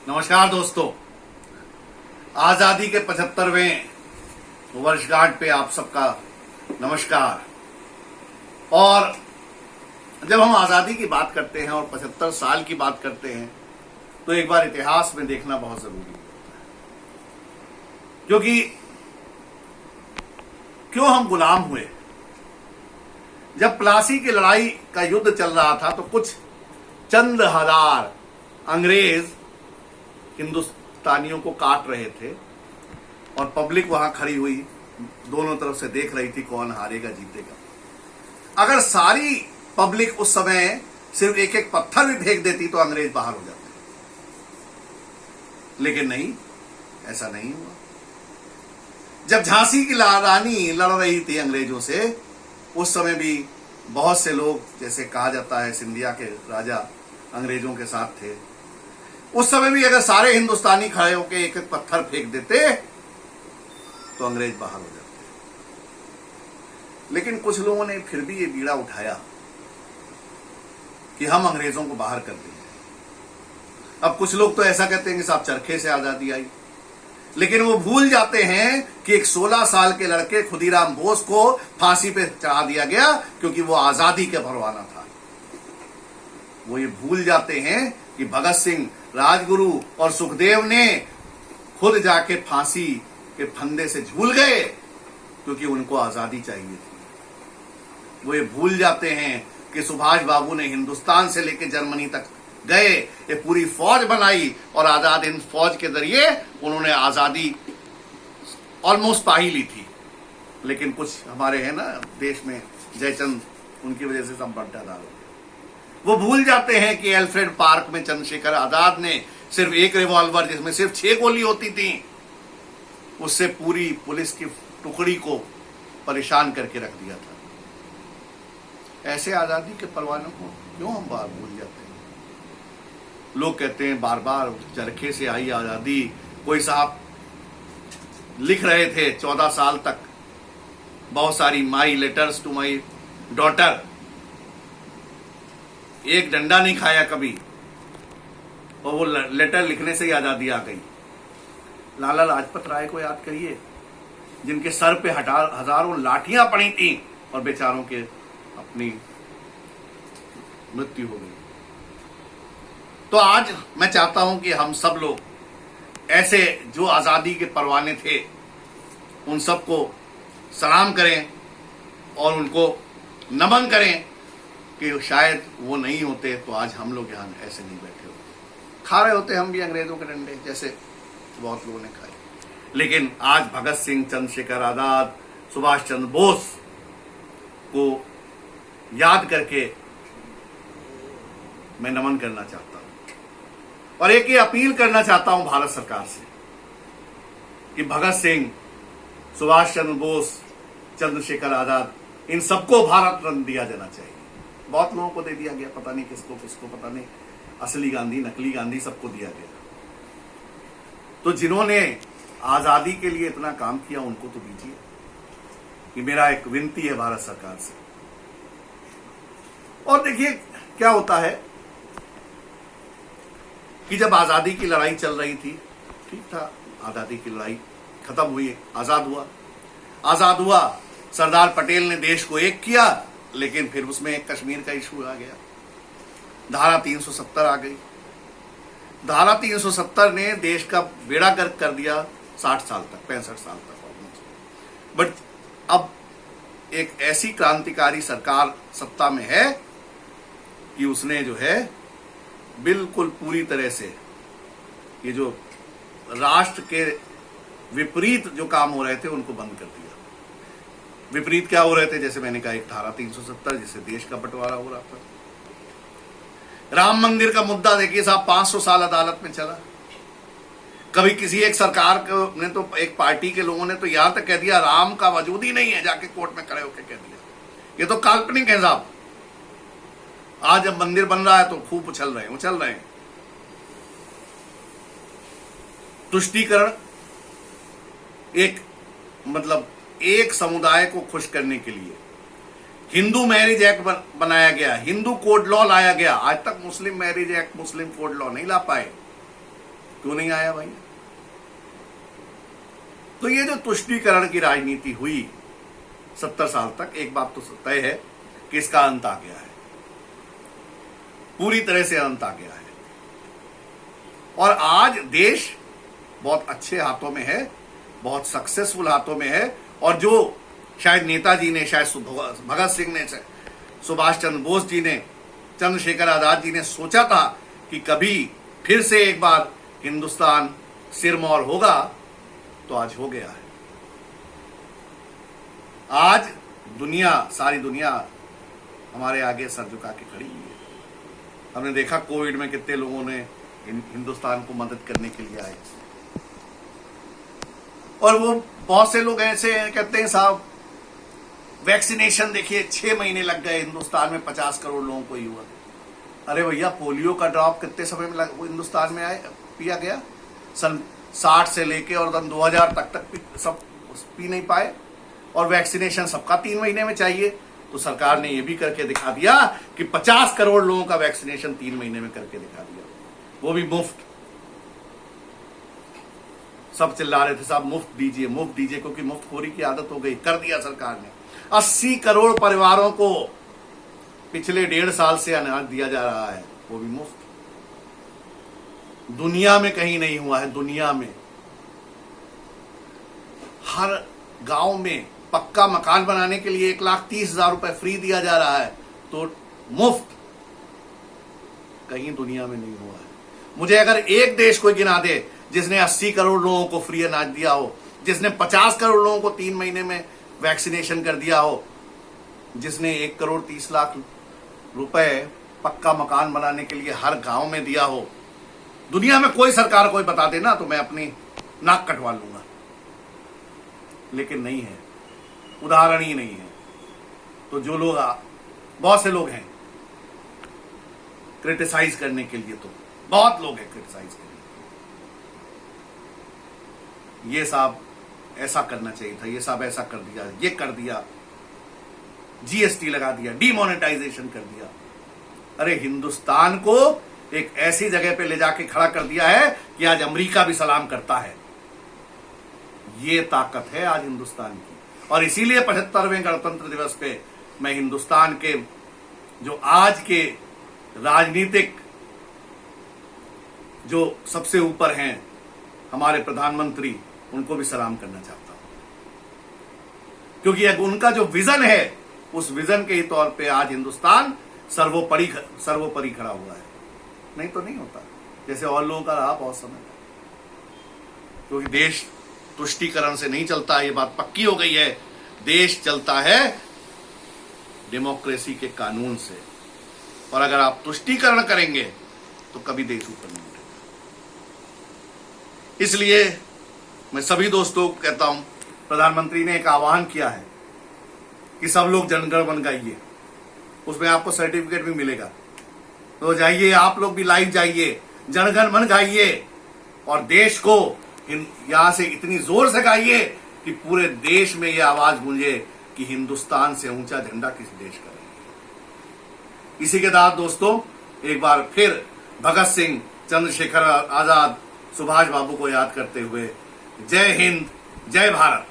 नमस्कार दोस्तों, आजादी के 75वें वर्षगांठ पे आप सबका नमस्कार। और जब हम आजादी की बात करते हैं और 75 साल की बात करते हैं तो एक बार इतिहास में देखना बहुत जरूरी है, क्योंकि क्यों हम गुलाम हुए। जब प्लासी की लड़ाई का युद्ध चल रहा था तो कुछ चंद हजार अंग्रेज हिंदुस्तानियों को काट रहे थे और पब्लिक वहां खड़ी हुई दोनों तरफ से देख रही थी कौन हारेगा जीतेगा। अगर सारी पब्लिक उस समय सिर्फ एक एक पत्थर भी फेंक देती तो अंग्रेज बाहर हो जाते, लेकिन नहीं, ऐसा नहीं हुआ। जब झांसी की रानी लड़ रही थी अंग्रेजों से, उस समय भी बहुत से लोग, जैसे कहा जाता है सिंधिया के राजा अंग्रेजों के साथ थे, उस समय भी अगर सारे हिंदुस्तानी खड़े होकर एक एक पत्थर फेंक देते तो अंग्रेज बाहर हो जाते। लेकिन कुछ लोगों ने फिर भी ये बीड़ा उठाया कि हम अंग्रेजों को बाहर कर देंगे। अब कुछ लोग तो ऐसा कहते हैं कि साहब चरखे से आजादी आई, लेकिन वो भूल जाते हैं कि एक 16 साल के लड़के खुदीराम बोस को फांसी पे चढ़ा दिया गया क्योंकि वो आजादी के परवाना था। वो ये भूल जाते हैं कि भगत सिंह, राजगुरु और सुखदेव ने खुद जाके फांसी के फंदे से झूल गए क्योंकि उनको आजादी चाहिए थी। वो ये भूल जाते हैं कि सुभाष बाबू ने हिंदुस्तान से लेकर जर्मनी तक गए, ये पूरी फौज बनाई और आजाद हिंद फौज के जरिए उन्होंने आजादी ऑलमोस्ट पा ही ली थी। लेकिन कुछ हमारे हैं ना देश में जयचंद, उनकी वजह से सब बंटाधार हो गया। वो भूल जाते हैं कि एल्फ्रेड पार्क में चंद्रशेखर आजाद ने सिर्फ एक रिवॉल्वर जिसमें सिर्फ 6 गोली होती थी, उससे पूरी पुलिस की टुकड़ी को परेशान करके रख दिया था। ऐसे आजादी के परवानों को क्यों हम बार भूल जाते हैं। लोग कहते हैं बार बार चरखे से आई आजादी। कोई साहब लिख रहे थे 14 साल तक बहुत सारी my letters to my daughter, एक डंडा नहीं खाया कभी, और वो लेटर लिखने से ही आजादी आ गई। लाला लाजपत राय को याद करिए, जिनके सर पे हजारों लाठियां पड़ी थी और बेचारों के अपनी मृत्यु हो गई। तो आज मैं चाहता हूं कि हम सब लोग ऐसे जो आजादी के परवाने थे उन सबको सलाम करें और उनको नमन करें कि शायद वो नहीं होते तो आज हम लोग यहां ऐसे नहीं बैठे होते। खा रहे होते हम भी अंग्रेजों के डंडे, जैसे बहुत लोगों ने खाए। लेकिन आज भगत सिंह, चंद्रशेखर आजाद, सुभाष चंद्र बोस को याद करके मैं नमन करना चाहता हूं और एक ये अपील करना चाहता हूं भारत सरकार से कि भगत सिंह, सुभाष चंद्र बोस, चंद्रशेखर आजाद, इन सबको भारत रत्न दिया जाना चाहिए। बहुत लोगों को दे दिया गया, पता नहीं किसको किसको, पता नहीं असली गांधी नकली गांधी, सबको दिया गया। तो जिन्होंने आजादी के लिए इतना काम किया उनको तो दीजिए। कि मेरा एक विनती है भारत सरकार से। और देखिए क्या होता है कि जब आजादी की लड़ाई चल रही थी, ठीक था, आजादी की लड़ाई खत्म हुई, आजाद हुआ, सरदार पटेल ने देश को एक किया, लेकिन फिर उसमें एक कश्मीर का इशू आ गया, धारा 370 आ गई। धारा 370 ने देश का बेड़ा गर्क कर दिया 60 साल तक, 65 साल तक ऑलमोस्ट। बट अब एक ऐसी क्रांतिकारी सरकार सत्ता में है कि उसने जो है बिल्कुल पूरी तरह से ये जो राष्ट्र के विपरीत जो काम हो रहे थे उनको बंद कर दिया। विपरीत क्या हो रहे थे, जैसे मैंने कहा, एक धारा 370 जिससे देश का बंटवारा हो रहा था। राम मंदिर का मुद्दा देखिए साहब, 500 साल अदालत में चला। कभी किसी एक सरकार ने तो, एक पार्टी के लोगों ने तो यहां तक कह दिया राम का वजूद ही नहीं है, जाके कोर्ट में खड़े होकर कह दिया। ये तो काल्पनिक है साहब। आज जब मंदिर बन रहा है तो खूब उछल रहे हैं। तुष्टीकरण एक मतलब एक समुदाय को खुश करने के लिए हिंदू मैरिज एक्ट बनाया गया, हिंदू कोड लॉ लाया गया। आज तक मुस्लिम मैरिज एक्ट, मुस्लिम कोड लॉ नहीं ला पाए। क्यों नहीं आया भाई? तो ये जो तुष्टीकरण की राजनीति हुई 70 साल तक, एक बात तो तय है कि इसका अंत आ गया है, पूरी तरह से अंत आ गया है। और आज देश बहुत अच्छे हाथों में है, बहुत सक्सेसफुल हाथों में है। और जो शायद नेताजी ने, शायद भगत सिंह ने, सुभाष चंद्र बोस जी ने, चंद्रशेखर आजाद जी ने सोचा था कि कभी फिर से एक बार हिंदुस्तान सिरमौर होगा, तो आज हो गया है। आज दुनिया, सारी दुनिया हमारे आगे सर झुका के खड़ी हुई है। हमने देखा कोविड में कितने लोगों ने हिंदुस्तान को मदद करने के लिए आए। और वो बहुत से लोग ऐसे कहते हैं साहब वैक्सीनेशन देखिए 6 महीने लग गए, हिंदुस्तान में 50 करोड़ लोगों को ही हुआ। अरे भैया, पोलियो का ड्रॉप कितने समय में हिंदुस्तान में पिया गया? सन 60 से लेके और सन 2000 तक सब पी नहीं पाए। और वैक्सीनेशन सबका 3 महीने में चाहिए। तो सरकार ने ये भी करके दिखा दिया कि 50 करोड़ लोगों का वैक्सीनेशन 3 महीने में करके दिखा दिया, वो भी मुफ्त। सब चिल्ला रहे थे साहब मुफ्त दीजिए, मुफ्त दीजिए, क्योंकि मुफ्तखोरी की आदत हो गई। कर दिया सरकार ने। 80 करोड़ परिवारों को पिछले 1.5 साल से अनाज दिया जा रहा है, वो भी मुफ्त। दुनिया में कहीं नहीं हुआ है। दुनिया में हर गांव में पक्का मकान बनाने के लिए 1,30,000 रुपए फ्री दिया जा रहा है, तो मुफ्त कहीं दुनिया में नहीं हुआ है। मुझे अगर एक देश कोई गिना दे जिसने 80 करोड़ लोगों को फ्री अनाज दिया हो, जिसने 50 करोड़ लोगों को 3 महीने में वैक्सीनेशन कर दिया हो, जिसने 1,30,00,000 रुपए पक्का मकान बनाने के लिए हर गांव में दिया हो, दुनिया में कोई सरकार कोई बता देना तो मैं अपनी नाक कटवा लूंगा। लेकिन नहीं है, उदाहरण ही नहीं है। तो जो लोग, बहुत से लोग हैं क्रिटिसाइज करने के लिए, तो बहुत लोग हैं क्रिटिसाइज करने के लिए। ये साहब ऐसा करना चाहिए था, ये साहब ऐसा कर दिया, ये कर दिया, जीएसटी लगा दिया, डीमोनेटाइजेशन कर दिया। अरे हिंदुस्तान को एक ऐसी जगह पे ले जाके खड़ा कर दिया है कि आज अमेरिका भी सलाम करता है। ये ताकत है आज हिंदुस्तान की। और इसीलिए 75वें गणतंत्र दिवस पे मैं हिंदुस्तान के जो आज के राजनीतिक जो सबसे ऊपर हैं हमारे प्रधानमंत्री, उनको भी सलाम करना चाहता हूं, क्योंकि अब उनका जो विजन है, उस विजन के ही तौर पे आज हिंदुस्तान सर्वोपरि खड़ा हुआ है। नहीं तो नहीं होता, जैसे और लोगों का रहा बहुत समय, क्योंकि देश तुष्टीकरण से नहीं चलता है, ये बात पक्की हो गई है। देश चलता है डेमोक्रेसी के कानून से। और अगर आप तुष्टीकरण करेंगे तो कभी देश ऊपर नहीं उठेगा। इसलिए मैं सभी दोस्तों को कहता हूं, प्रधानमंत्री ने एक आह्वान किया है कि सब लोग जनगण मन गाइए, उसमें आपको सर्टिफिकेट भी मिलेगा। तो जाइए, आप लोग भी लाइव जाइए, जनगण मन गाइए और देश को यहां से इतनी जोर से गाइए कि पूरे देश में यह आवाज गूंजे कि हिंदुस्तान से ऊंचा झंडा किसी देश का नहीं। इसी के साथ दोस्तों एक बार फिर भगत सिंह, चंद्रशेखर आजाद, सुभाष बाबू को याद करते हुए जय हिंद, जय भारत।